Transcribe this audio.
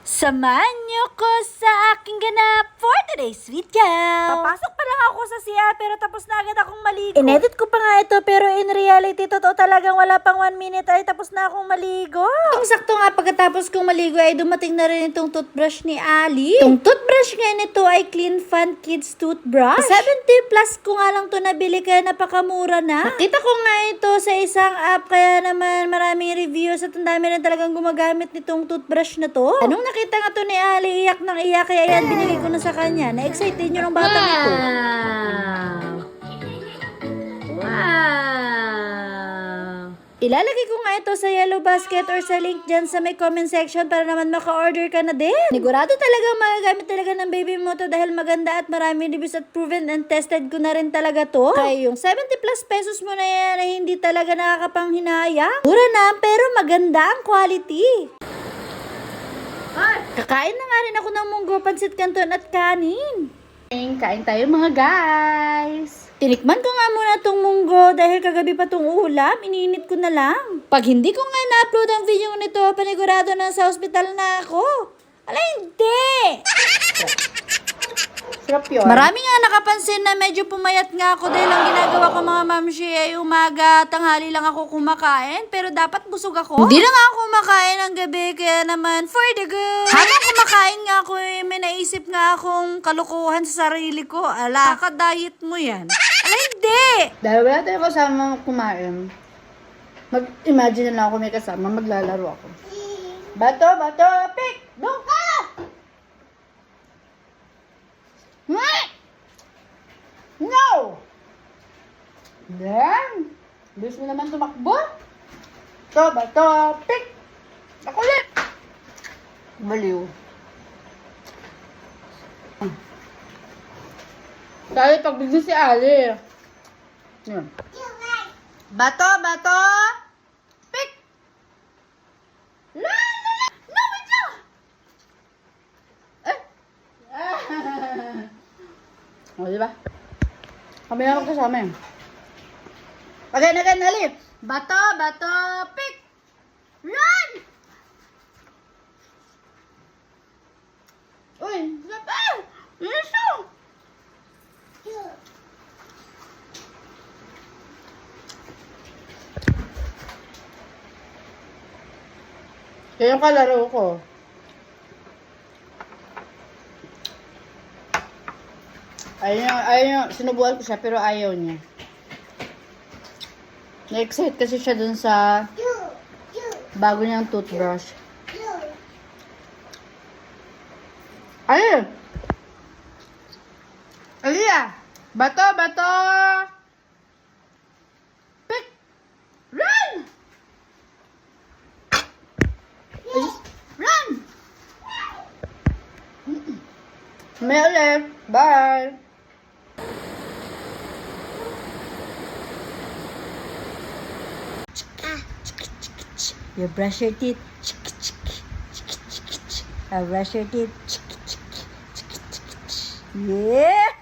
Samahan niyo ko sa aking ganap for today's video. Papasok pa lang ako sa CR pero tapos na agad akong maligo. Inedit ko pa nga ito pero in reality, totoo talagang wala pang 1 minute ay tapos na akong maligo. Sakto nga pagkatapos kong maligo ay dumating na rin itong toothbrush ni Ali. Itong toothbrush nga nito ay Clean Fun Kids Toothbrush. 70 plus ko nga lang to nabili kaya napakamura na. Nakita ko nga ito sa isang app kaya naman maraming reviews at ang dami rin talagang gumagamit nitong toothbrush na to. Anong nakita nga to ni Ali, iyak ng iyak kaya yan binigay ko na sa kanya. Na-excited nyo ng batang ito. Ilalagay ko nga ito sa yellow basket or sa link dyan sa may comment section para naman maka-order ka na din. Sigurado talaga magagamit talaga ng baby mo to dahil maganda at marami reviews at proven and tested ko na rin talaga to. Kaya yung 70 plus pesos mo na yan ay hindi talaga nakakapanghinayang. Mura na pero maganda ang quality. Kakain na nga rin ako ng munggo, pansit canton at kanin. Kain tayo mga guys. Tinikman ko nga muna tong munggo dahil kagabi pa tong ulam, iniinit ko na lang. Pag hindi ko nga na-upload ang video nito, panigurado na sa ospital na ako. Ala, hindi! Sarap yun. Marami nga nakapansin na medyo pumayat nga ako dahil ang ginagawa ko mga mamshi ay umaga, tanghali lang ako kumakain, pero dapat busog ako. Hindi na nga ako kumakain ng gabi, kaya naman for the good. Habang kumakain nga ako, may naisip nga akong kalukuhan sa sarili ko. Ala, kaka-diet mo yan. Ala, hindi! Dahil wala tayong kasama kumain, mag-imagine na lang ako may kasama, maglalaro ako. Bato, pick! Doon ka! No! Then, bilis mo naman tumakbo. Bato, pick! Ako ulit! Baliw. Kaya pagbigyan si Ali. Yan. Bato, pick! No, wait lang! O, diba? Kami na magkasama yun. Again, Ali. Bato, pick! Run! Uy, sapa! Yeso! Kaya yung kalaro ko. Ayaw, sinubuan ko siya pero ayaw niya. Na-excite kasi siya dun sa bago niyang toothbrush. Ayun! Aliyah! Bato! Pick! Run! Run! May ulit. Bye! You brush your teeth. I brush your teeth. Yeah!